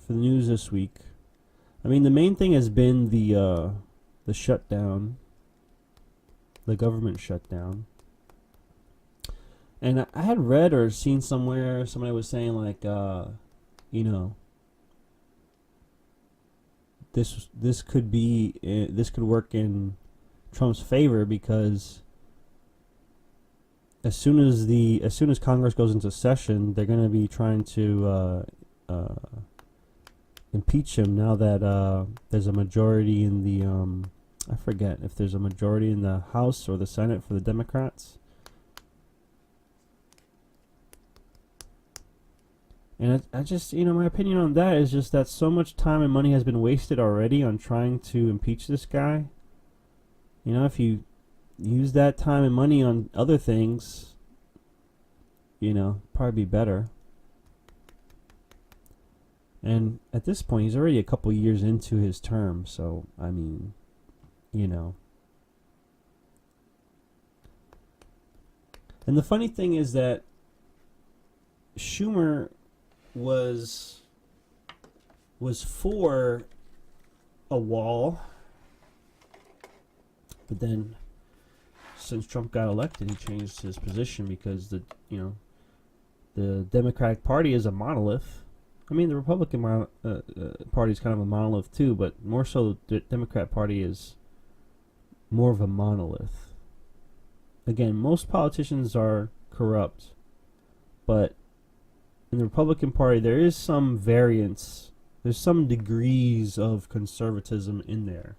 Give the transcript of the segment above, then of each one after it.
for the news this week. I mean, the main thing has been the shutdown, the government shutdown. And I had read or seen somewhere, somebody was saying like, you know, this could work in Trump's favor, because as soon as Congress goes into session, they're going to be trying to impeach him now that there's a majority in the I forget if there's a majority in the House or the Senate for the Democrats. And I just, you know, my opinion on that is just that so much time and money has been wasted already on trying to impeach this guy. You know, if you use that time and money on other things, you know, probably be better. And at this point, he's already a couple years into his term, so, I mean, you know. And the funny thing is that Schumer was for a wall, but then since Trump got elected, he changed his position because the Democratic Party is a monolith. I mean, the Republican Party is kind of a monolith too, but more so the Democrat Party is more of a monolith. Again, most politicians are corrupt, but in the Republican Party, there is some variance. There's some degrees of conservatism in there.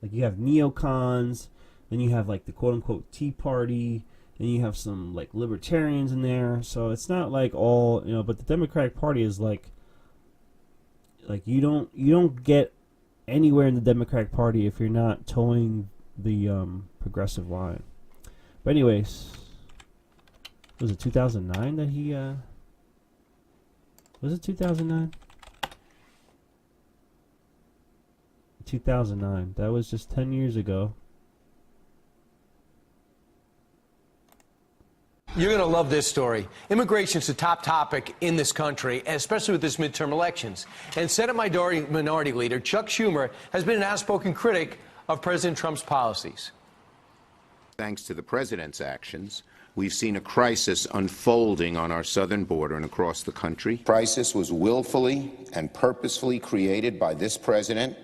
Like, you have neocons, then you have, like, the quote-unquote Tea Party, and you have some, like, libertarians in there. So it's not, like, all, you know, but the Democratic Party is, like you don't get anywhere in the Democratic Party if you're not towing the progressive line. But anyways, was it 2009 that he... Was it 2009? 2009. That was just 10 years ago. You're going to love this story. Immigration is a top topic in this country, especially with this midterm elections. And Senate Minority Leader Chuck Schumer has been an outspoken critic of President Trump's policies. Thanks to the president's actions, we've seen a crisis unfolding on our southern border and across the country. The crisis was willfully and purposefully created by this president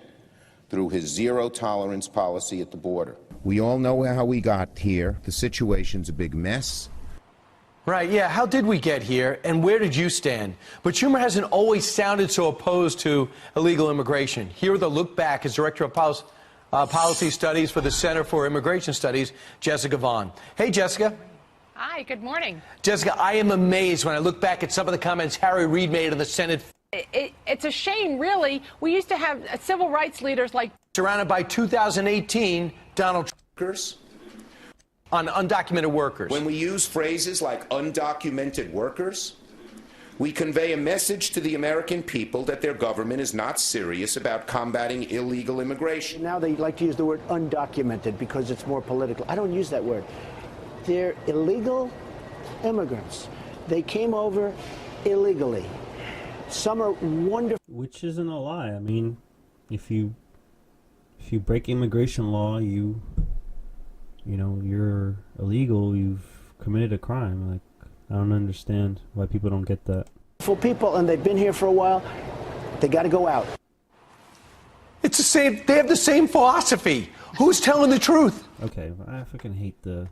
through his zero-tolerance policy at the border. We all know how we got here. The situation's a big mess. Right, yeah, how did we get here, and where did you stand? But Schumer hasn't always sounded so opposed to illegal immigration. Here with a look back is Director of Policy Studies for the Center for Immigration Studies, Jessica Vaughn. Hey, Jessica. Hi, good morning. Jessica, I am amazed when I look back at some of the comments Harry Reid made in the Senate. It's a shame, really. We used to have civil rights leaders like... Surrounded by 2018 Donald Trump on undocumented workers. When we use phrases like undocumented workers, we convey a message to the American people that their government is not serious about combating illegal immigration. Now they like to use the word undocumented because it's more political. I don't use that word. They're illegal immigrants. They came over illegally. Some are wonderful. Which isn't a lie. I mean, if you break immigration law, you know, you're illegal. You've committed a crime. Like, I don't understand why people don't get that. For people, and they've been here for a while, they got to go out. It's the same. They have the same philosophy. Who's telling the truth? Okay, I fucking hate the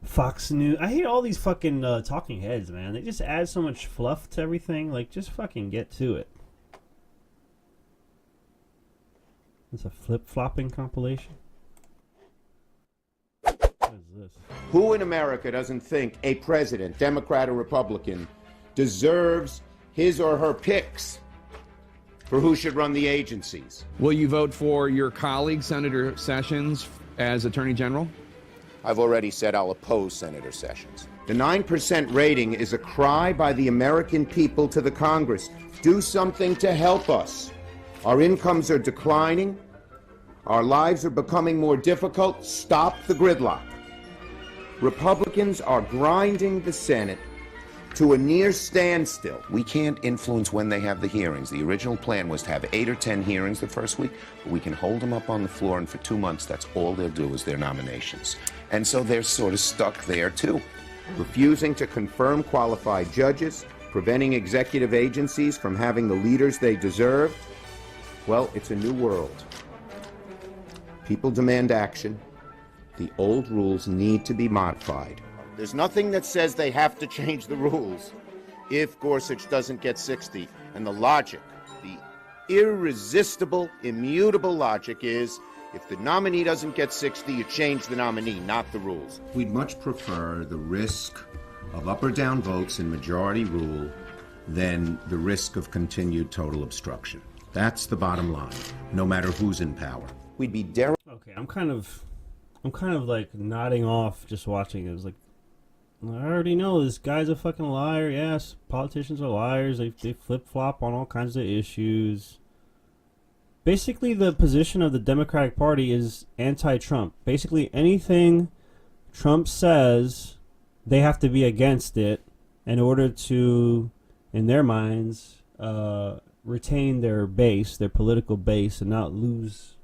Fox News. I hate all these fucking talking heads, man. They just add so much fluff to everything. Like, just fucking get to it. It's a flip-flopping compilation. What is this? Who in America doesn't think a president, Democrat or Republican, deserves his or her picks for who should run the agencies? Will you vote for your colleague, Senator Sessions, as Attorney General? I've already said I'll oppose Senator Sessions. The 9% rating is a cry by the American people to the Congress. Do something to help us. Our incomes are declining. Our lives are becoming more difficult. Stop the gridlock. Republicans are grinding the Senate to a near standstill. We can't influence when they have the hearings. The original plan was to have 8 or 10 hearings the first week, but we can hold them up on the floor, and for 2 months, that's all they'll do is their nominations. And so they're sort of stuck there, too. Refusing to confirm qualified judges, preventing executive agencies from having the leaders they deserve. Well, it's a new world. People demand action. The old rules need to be modified. There's nothing that says they have to change the rules if Gorsuch doesn't get 60. And the logic, the irresistible, immutable logic is, if the nominee doesn't get 60, you change the nominee, not the rules. We'd much prefer the risk of up or down votes in majority rule than the risk of continued total obstruction. That's the bottom line, no matter who's in power. We'd be Okay, I'm kind of like nodding off just watching it. It's like, I already know this guy's a fucking liar. Yes, politicians are liars. They flip-flop on all kinds of issues. Basically, the position of the Democratic Party is anti-Trump. Basically, anything Trump says, they have to be against it in order to, in their minds, retain their base, their political base, and not lose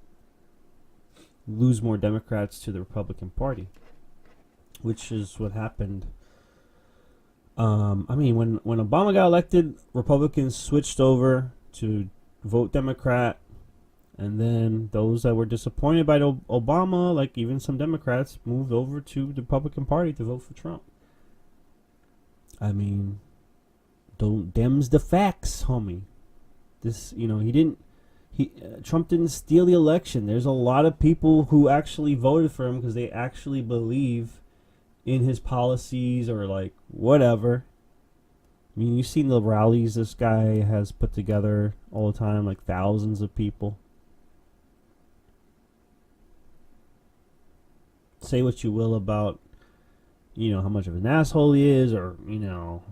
more Democrats to the Republican Party, which is what happened. I mean, when Obama got elected, Republicans switched over to vote Democrat, and then those that were disappointed by Obama, like even some Democrats, moved over to the Republican Party to vote for Trump. I mean, don't Dems the facts, homie. This, Trump didn't steal the election. There's a lot of people who actually voted for him because they actually believe in his policies or like whatever. I mean, you've seen the rallies this guy has put together all the time, like thousands of people. Say what you will about, how much of an asshole he is or,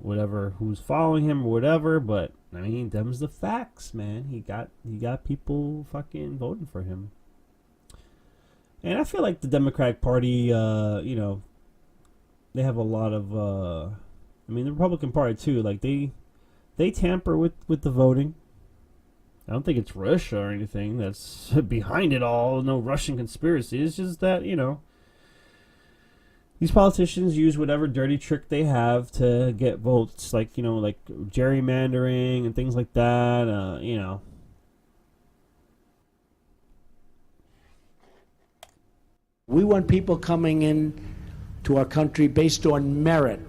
whatever, who's following him or whatever, but I mean, them's the facts, man. He got people fucking voting for him. And I feel like the Democratic Party, they have a lot of, the Republican Party too, like they tamper with the voting. I don't think it's Russia or anything that's behind it all. No Russian conspiracy. It's just that, these politicians use whatever dirty trick they have to get votes, like gerrymandering and things like that. We want people coming in to our country based on merit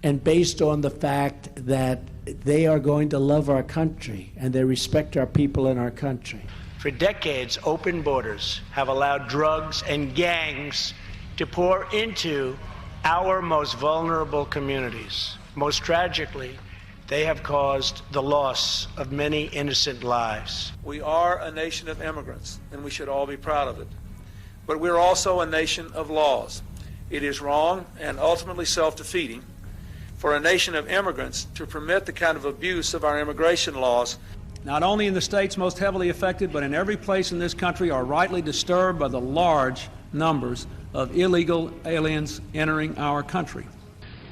and based on the fact that they are going to love our country and they respect our people in our country. For decades, open borders have allowed drugs and gangs to pour into our most vulnerable communities. Most tragically, they have caused the loss of many innocent lives. We are a nation of immigrants, and we should all be proud of it. But we're also a nation of laws. It is wrong and ultimately self-defeating for a nation of immigrants to permit the kind of abuse of our immigration laws. Not only in the states most heavily affected, but in every place in this country are rightly disturbed by the large numbers of illegal aliens entering our country.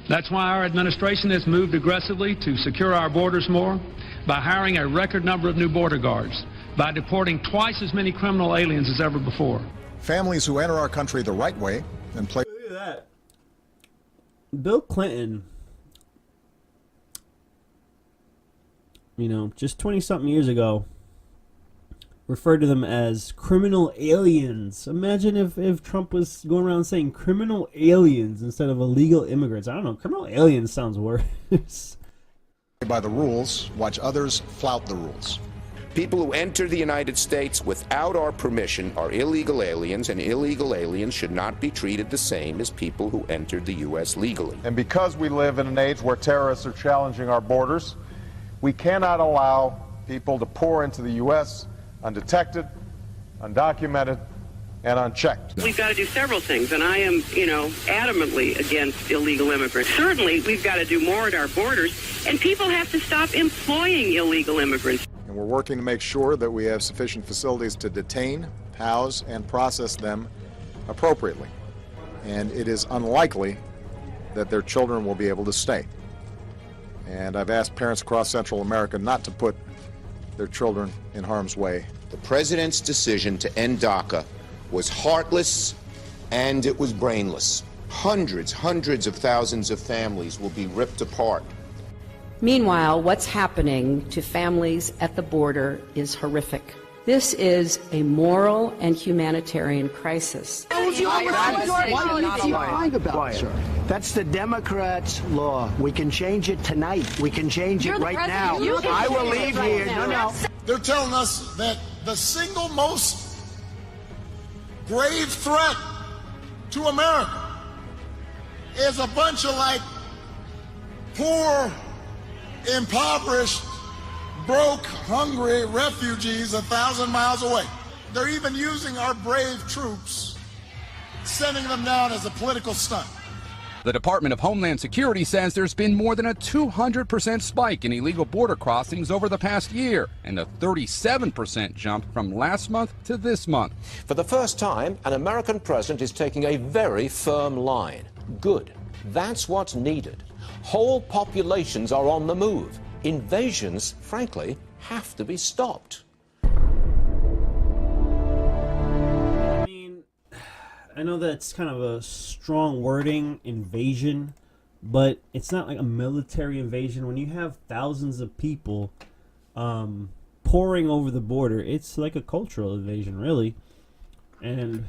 That's why our administration has moved aggressively to secure our borders more by hiring a record number of new border guards, by deporting twice as many criminal aliens as ever before. Families who enter our country the right way and play. Look at that. Bill Clinton, just 20-something years ago, referred to them as criminal aliens. Imagine if Trump was going around saying criminal aliens instead of illegal immigrants. I don't know. Criminal aliens sounds worse. By the rules, watch others flout the rules. People who enter the United States without our permission are illegal aliens, and illegal aliens should not be treated the same as people who entered the U.S. legally. And because we live in an age where terrorists are challenging our borders, we cannot allow people to pour into the U.S. undetected, undocumented, and unchecked. We've got to do several things, and I am, adamantly against illegal immigrants. Certainly, we've got to do more at our borders, and people have to stop employing illegal immigrants. And we're working to make sure that we have sufficient facilities to detain, house, and process them appropriately. And it is unlikely that their children will be able to stay. And I've asked parents across Central America not to put their children in harm's way. The president's decision to end DACA was heartless and it was brainless. Hundreds of thousands of families will be ripped apart. Meanwhile, what's happening to families at the border is horrific. This is a moral and humanitarian crisis. What do you keep lying about, sir? That's the Democrats' law. We can change it tonight. We can change it right now. I will leave here. No. They're telling us that the single most grave threat to America is a bunch of poor, impoverished, broke, hungry refugees 1,000 miles away. They're even using our brave troops, sending them down as a political stunt. The Department of Homeland Security says there's been more than a 200% spike in illegal border crossings over the past year, and a 37% jump from last month to this month. For the first time, an American president is taking a very firm line. Good. That's what's needed. Whole populations are on the move. Invasions, frankly, have to be stopped. I know that's kind of a strong wording, invasion, but it's not like a military invasion. When you have thousands of people pouring over the border, it's like a cultural invasion, really. And,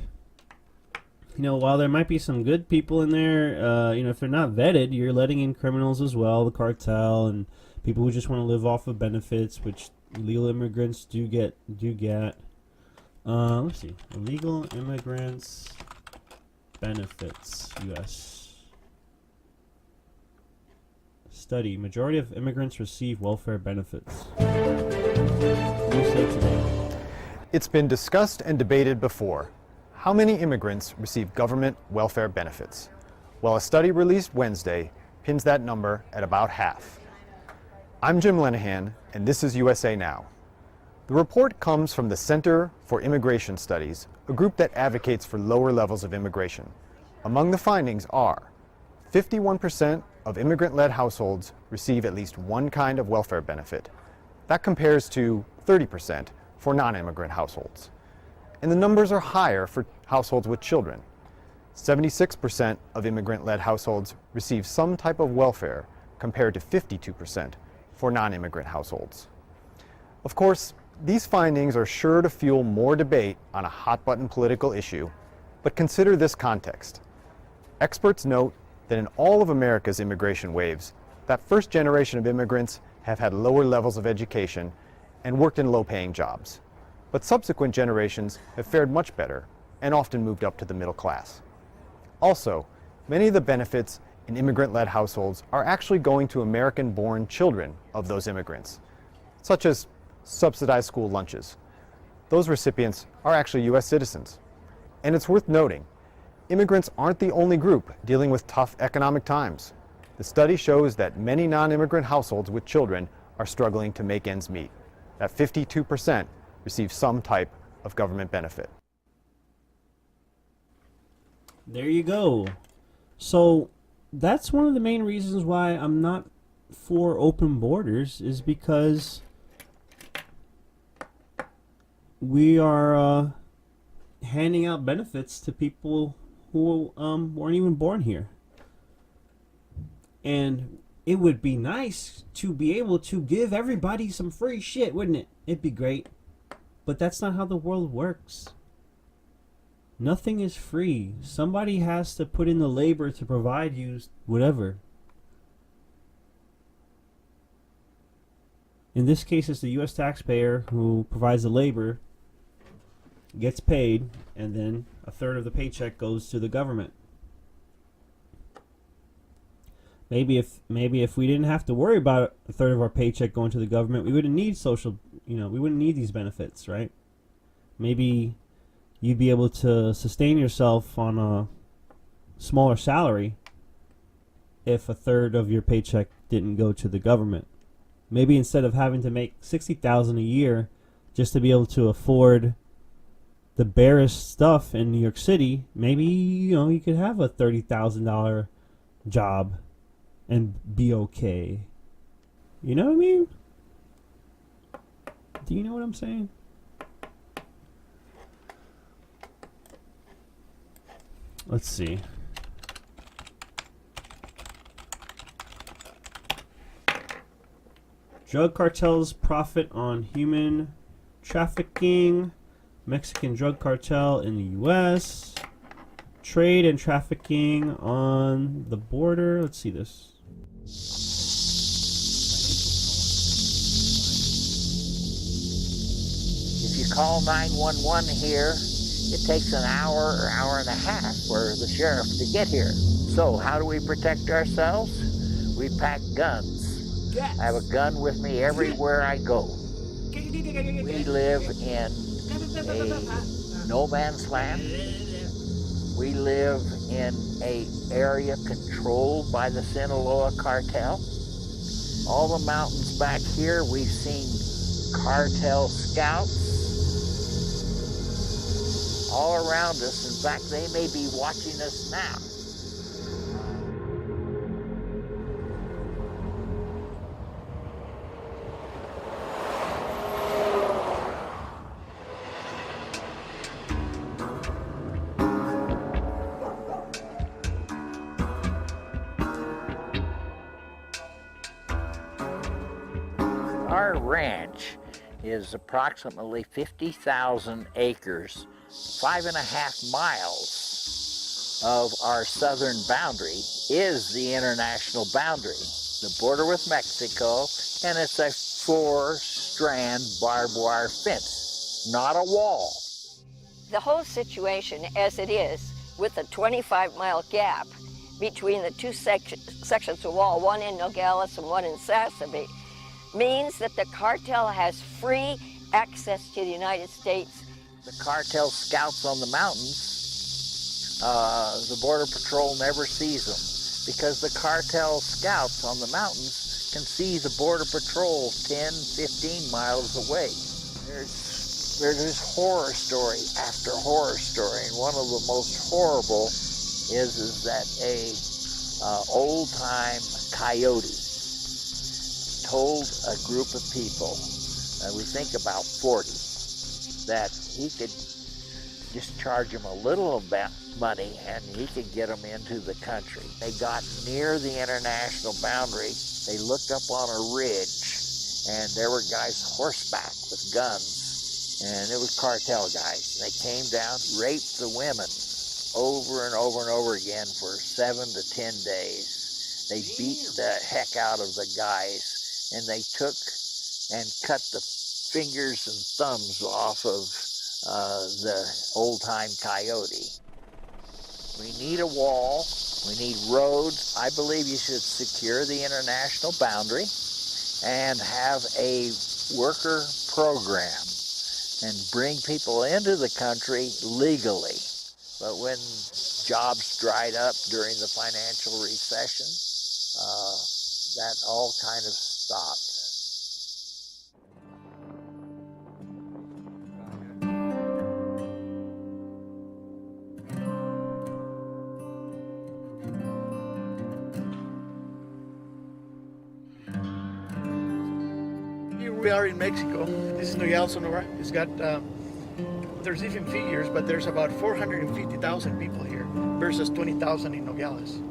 while there might be some good people in there, if they're not vetted, you're letting in criminals as well, the cartel, and people who just want to live off of benefits, which illegal immigrants do get. Let's see. Illegal immigrants benefits, U.S. Study. Majority of immigrants receive welfare benefits. USA Today. It's been discussed and debated before. How many immigrants receive government welfare benefits? Well, a study released Wednesday pins that number at about half. I'm Jim Lenahan, and this is USA Now. The report comes from the Center for Immigration Studies, a group that advocates for lower levels of immigration. Among the findings are 51% of immigrant-led households receive at least one kind of welfare benefit. That compares to 30% for non-immigrant households. And the numbers are higher for households with children. 76% of immigrant-led households receive some type of welfare, compared to 52% for non-immigrant households. Of course, these findings are sure to fuel more debate on a hot-button political issue, but consider this context. Experts note that in all of America's immigration waves, that first generation of immigrants have had lower levels of education and worked in low-paying jobs. But subsequent generations have fared much better and often moved up to the middle class. Also, many of the benefits in immigrant-led households are actually going to American-born children of those immigrants, such as subsidized school lunches. Those recipients are actually U.S. citizens. And it's worth noting, immigrants aren't the only group dealing with tough economic times. The study shows that many non-immigrant households with children are struggling to make ends meet. That 52% receive some type of government benefit. There you go. So that's one of the main reasons why I'm not for open borders, is because we are handing out benefits to people who weren't even born here. And it would be nice to be able to give everybody some free shit, wouldn't it? It'd be great. But that's not how the world works. Nothing is free. Somebody has to put in the labor to provide you whatever. In this case, it's the U.S. taxpayer who provides the labor, gets paid, and then a third of the paycheck goes to the government. Maybe if we didn't have to worry about a third of our paycheck going to the government, we wouldn't need we wouldn't need these benefits, right? Maybe you'd be able to sustain yourself on a smaller salary if a third of your paycheck didn't go to the government. Maybe instead of having to make $60,000 a year just to be able to afford the barest stuff in New York City, maybe you could have a $30,000 job and be okay. You know what I mean? Do you know what I'm saying? Let's see. Drug cartels profit on human trafficking. Mexican drug cartel in the U.S. Trade and trafficking on the border. Let's see this. If you call 911 here, it takes an hour or hour and a half for the sheriff to get here. So how do we protect ourselves? We pack guns. Yes. I have a gun with me everywhere I go. We live in a no man's land. We live in an area controlled by the Sinaloa cartel. All the mountains back here, we've seen cartel scouts all around us. In fact, they may be watching us now. Our ranch is approximately 50,000 acres. 5.5 miles of our southern boundary is the international boundary, the border with Mexico, and it's a 4-strand barbed wire fence, not a wall. The whole situation as it is, with a 25-mile gap between the two sections of wall, one in Nogales and one in Sasabe, means that the cartel has free access to the United States. The cartel scouts on the mountains, the Border Patrol never sees them because the cartel scouts on the mountains can see the Border Patrol 10, 15 miles away. There's this horror story after horror story, and one of the most horrible is that a old-time coyote told a group of people, we think about 40, that he could just charge them a little money and he could get them into the country. They got near the international boundary, they looked up on a ridge, and there were guys horseback with guns, and it was cartel guys. They came down, raped the women over and over and over again for 7 to 10 days. They beat the heck out of the guys, and they took and cut the fingers and thumbs off of the old-time coyote. We need a wall. We need roads. I believe you should secure the international boundary and have a worker program and bring people into the country legally. But when jobs dried up during the financial recession, that all kind of stopped. We are in Mexico. This is Nogales, Sonora. It's got, there's even figures, but there's about 450,000 people here versus 20,000 in Nogales.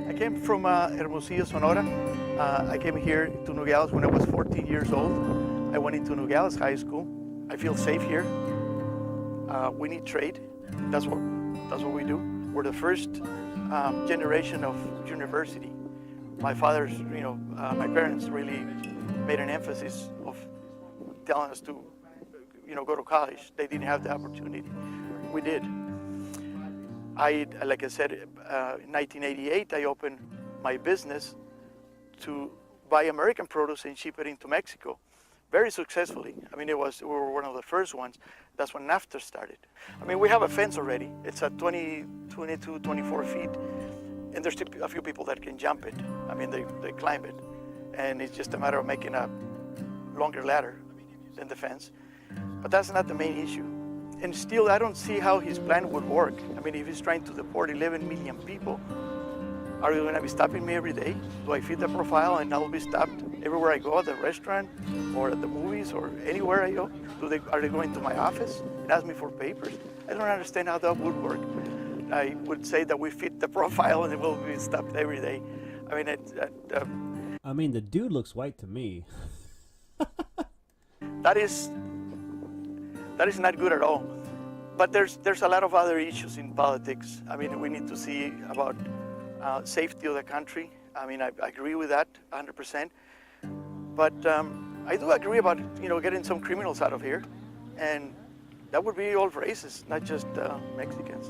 I came from Hermosillo, Sonora. I came here to Nogales when I was 14 years old. I went into Nogales High School. I feel safe here. We need trade. That's what we do. We're the first generation of university. My father's, my parents really made an emphasis of telling us to, go to college. They didn't have the opportunity. We did. Like I said, in 1988, I opened my business to buy American produce and ship it into Mexico, very successfully. I mean, we were one of the first ones. That's when NAFTA started. I mean, we have a fence already. It's at 22, 24 feet. And there's a few people that can jump it. I mean, they climb it. And it's just a matter of making a longer ladder than the fence. But that's not the main issue. And still, I don't see how his plan would work. I mean, if he's trying to deport 11 million people, Are you going to be stopping me every day? Do I fit the profile and I will be stopped everywhere I go, at the restaurant or at the movies or anywhere I go? Are they going to my office and ask me for papers? I don't understand how that would work. I would say that we fit the profile and we'll be stopped every day. I mean, the dude looks white to me. That is not good at all. But there's a lot of other issues in politics. I mean, we need to see about safety of the country. I mean, I agree with that 100%. But I do agree about, getting some criminals out of here. And that would be all races, not just Mexicans.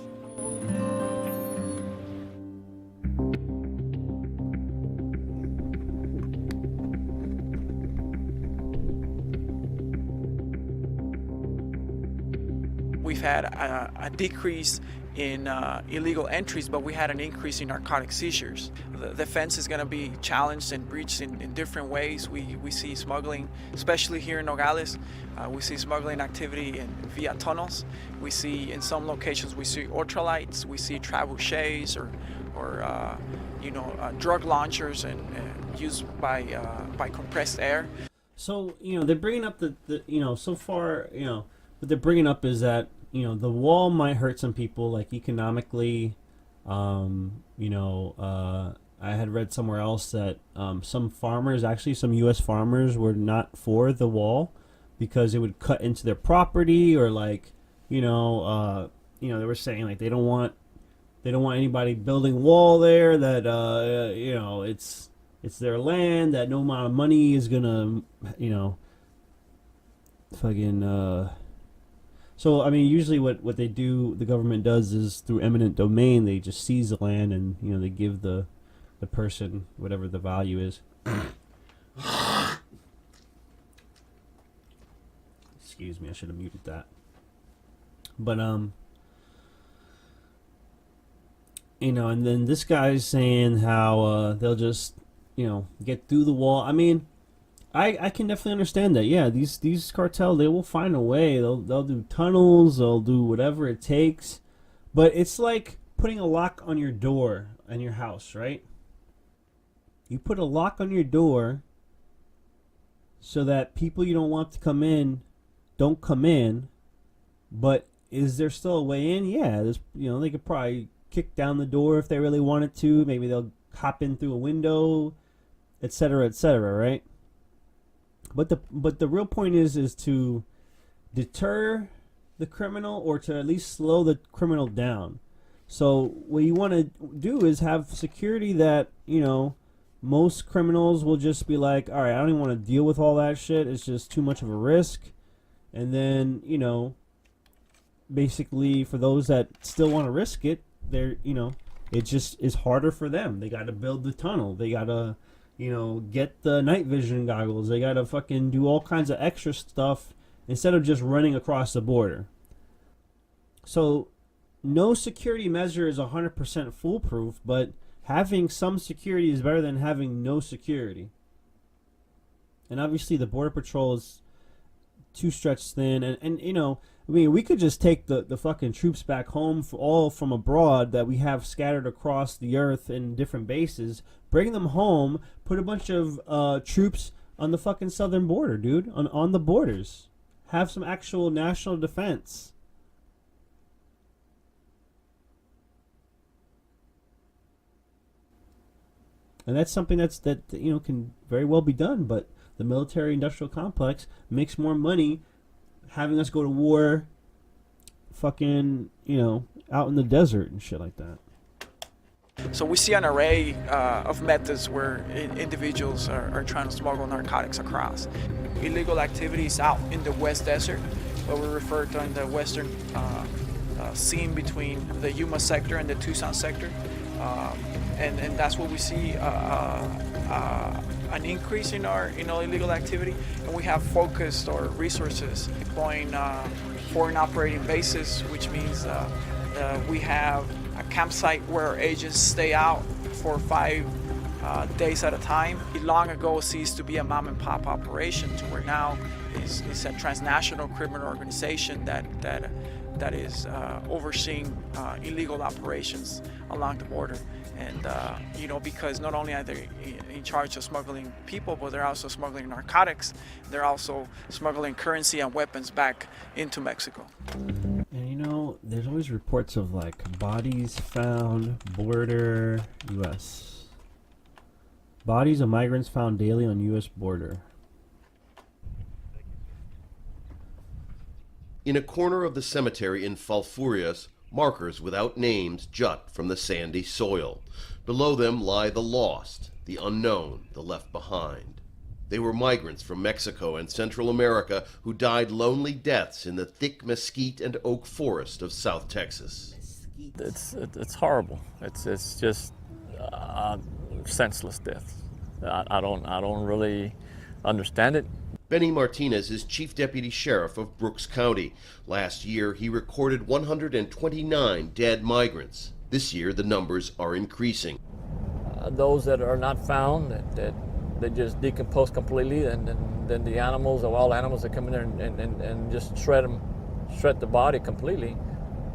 We've had a decrease in illegal entries, but we had an increase in narcotic seizures. The fence is going to be challenged and breached in different ways. We see smuggling, especially here in Nogales. We see smuggling activity via tunnels. We see in some locations we see ultralights. We see trebuchets or drug launchers and used by compressed air. So they're bringing up the so far what they're bringing up is that the wall might hurt some people, like economically. I had read somewhere else that some farmers, actually some U.S. farmers, were not for the wall because it would cut into their property, or they were saying like they don't want anybody building wall there. That it's their land. That no amount of money is gonna So, I mean, usually what they do, the government does, is through eminent domain, they just seize the land and, they give the person whatever the value is. Excuse me, I should have muted that. But, and then this guy's saying how they'll just, get through the wall. I mean, I can definitely understand that. Yeah, these cartels, they will find a way. They'll do tunnels. They'll do whatever it takes. But it's like putting a lock on your door in your house, right? You put a lock on your door so that people you don't want to come in don't come in. But is there still a way in? Yeah, there's they could probably kick down the door if they really wanted to. Maybe they'll hop in through a window, etc., right? But the real point is to deter the criminal, or to at least slow the criminal down. So what you want to do is have security that, most criminals will just be like, all right, I don't even want to deal with all that shit. It's just too much of a risk. And then, basically for those that still want to risk it, they're, it just is harder for them. They got to build the tunnel. They got to get the night vision goggles. They gotta fucking do all kinds of extra stuff instead of just running across the border. So, no security measure is 100% foolproof, but having some security is better than having no security. And obviously the Border Patrol is too stretched thin, and we could just take the fucking troops back home from abroad that we have scattered across the earth in different bases, bring them home, put a bunch of troops on the fucking southern border, dude, on the borders. Have some actual national defense. And that's something that can very well be done, but the military-industrial complex makes more money having us go to war fucking, out in the desert and shit like that. So we see an array of methods where individuals are trying to smuggle narcotics across. Illegal activities out in the West Desert, what we refer to in the western seam between the Yuma sector and the Tucson sector. And that's what we see an increase in our illegal activity, and we have focused our resources deploying foreign operating bases, which means we have a campsite where our agents stay out for 5 days at a time. It long ago ceased to be a mom and pop operation to where now is a transnational criminal organization that that is overseeing illegal operations along the border. And, because not only are they in charge of smuggling people, but they're also smuggling narcotics. They're also smuggling currency and weapons back into Mexico. And there's always reports of like bodies found, border, U.S. Bodies of migrants found daily on U.S. border. In a corner of the cemetery in Falfurrias, markers without names jut from the sandy soil. Below them lie the lost, the unknown, the left behind. They were migrants from Mexico and Central America who died lonely deaths in the thick mesquite and oak forest of South Texas. It's horrible. It's just senseless death. I don't really understand it. Benny Martinez is Chief Deputy Sheriff of Brooks County. Last year, he recorded 129 dead migrants. This year, the numbers are increasing. Those that are not found, that they just decompose completely, and then the animals, the wild animals that come in there and just shred the body completely.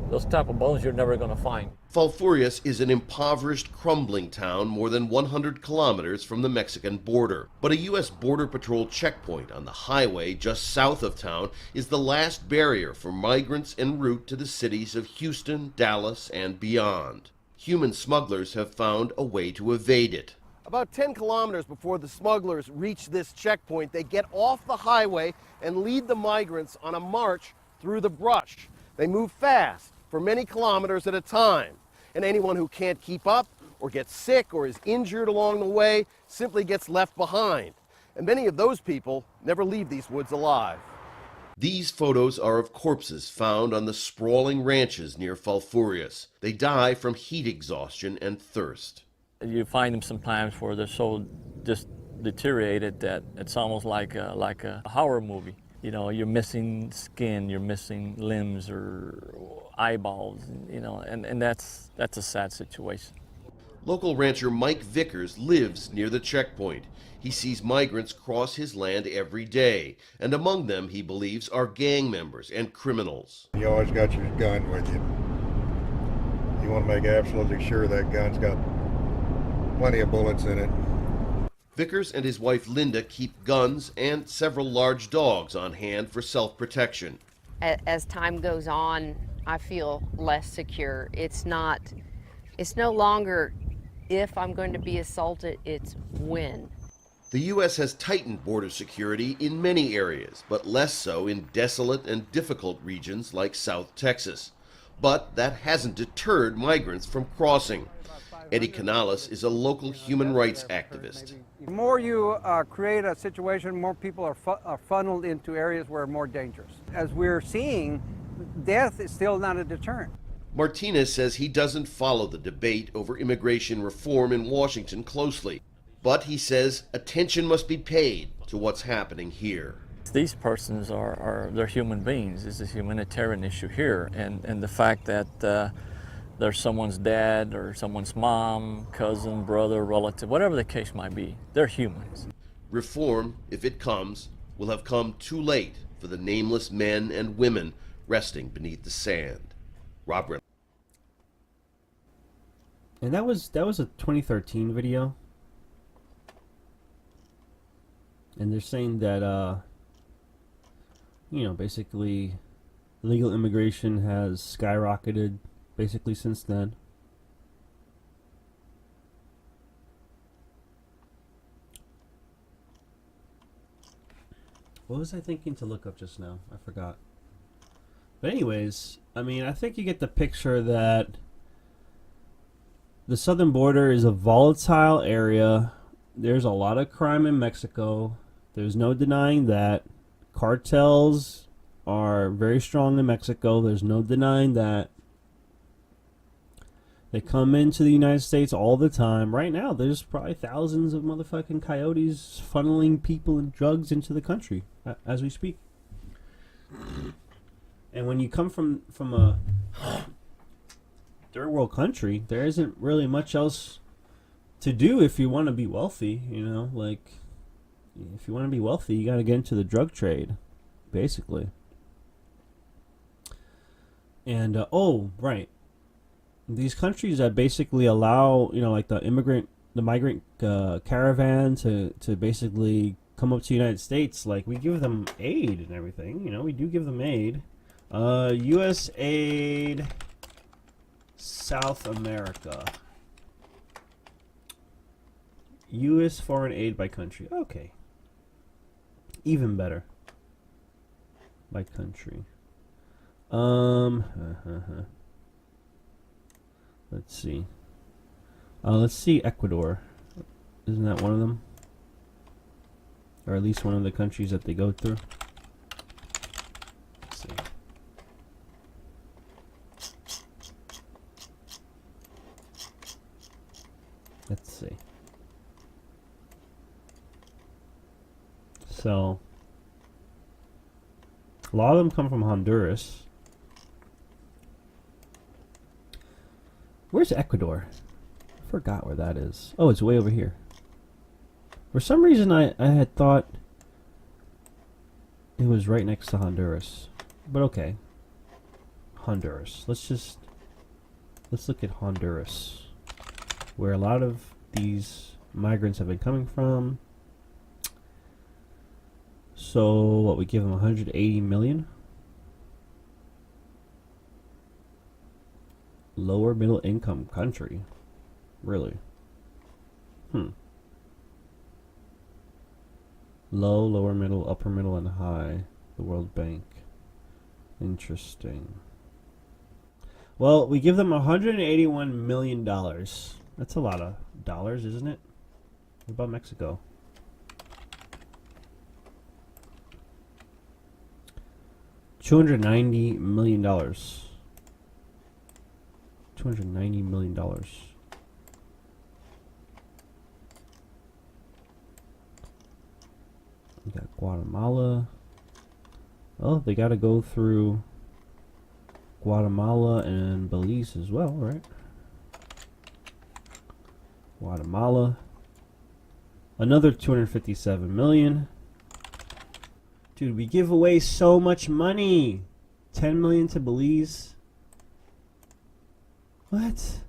Those type of bones you're never going to find. Falfurrias is an impoverished, crumbling town more than 100 kilometers from the Mexican border. But a U.S. Border Patrol checkpoint on the highway just south of town is the last barrier for migrants en route to the cities of Houston, Dallas, and beyond. Human smugglers have found a way to evade it. About 10 kilometers before the smugglers reach this checkpoint, they get off the highway and lead the migrants on a march through the brush. They move fast, for many kilometers at a time, and anyone who can't keep up or gets sick or is injured along the way simply gets left behind. And many of those people never leave these woods alive. These photos are of corpses found on the sprawling ranches near Falfurrias. They die from heat exhaustion and thirst. You find them sometimes where they're so just deteriorated that it's almost like a horror movie. You're missing skin, you're missing limbs or eyeballs, and that's a sad situation. Local rancher Mike Vickers lives near the checkpoint. He sees migrants cross his land every day, and among them, he believes, are gang members and criminals. You always got your gun with you. You want to make absolutely sure that gun's got plenty of bullets in it. Vickers and his wife Linda keep guns and several large dogs on hand for self-protection. As time goes on, I feel less secure. It's no longer if I'm going to be assaulted, it's when. The U.S. has tightened border security in many areas, but less so in desolate and difficult regions like South Texas. But that hasn't deterred migrants from crossing. Eddie Canales is a local human rights activist. The more you create a situation, more people are funneled into areas where are more dangerous. As we're seeing, death is still not a deterrent. Martinez says he doesn't follow the debate over immigration reform in Washington closely, but he says attention must be paid to what's happening here. These persons they're human beings. It's a humanitarian issue here, and the fact that they're someone's dad or someone's mom, cousin, brother, relative, whatever the case might be, they're humans. Reform, if it comes, will have come too late for the nameless men and women resting beneath the sand. Rob Reynolds. And that was a 2013 video. And they're saying that basically illegal immigration has skyrocketed basically since then. What was I thinking to look up just now? I forgot. But anyways, I think you get the picture that the southern border is a volatile area. There's a lot of crime in Mexico. There's no denying that. Cartels are very strong in Mexico. There's no denying that. They come into the United States all the time. Right now, there's probably thousands of motherfucking coyotes funneling people and drugs into the country as we speak. And when you come from a third world country, there isn't really much else to do if you want to be wealthy. If you want to be wealthy, you got to get into the drug trade, basically. And oh, right, these countries that basically allow, you know, like the migrant caravan to basically come up to the United States, like we give them aid and everything. You know, we do give them aid. U.S. aid, South America. U.S. foreign aid by country. Okay. Even better. By country. Let's see. Let's see Ecuador. Isn't that one of them? Or at least one of the countries that they go through. Let's see. Let's see. So, a lot of them come from Honduras. Where's Ecuador? I forgot where that is. Oh, it's way over here. For some reason, I had thought it was right next to Honduras. But okay. Honduras. Let's look at Honduras, where a lot of these migrants have been coming from. So, what, we give them 180 million? Lower middle income country. Really? Low, lower middle, upper middle, and high. The World Bank. Interesting. Well, we give them $181 million. That's a lot of dollars, isn't it? What about Mexico? $290 million. $290 million. We got Guatemala. Oh, they got to go through Guatemala and Belize as well, right? Guatemala. Another 257 million. Dude, we give away so much money. 10 million to Belize. What?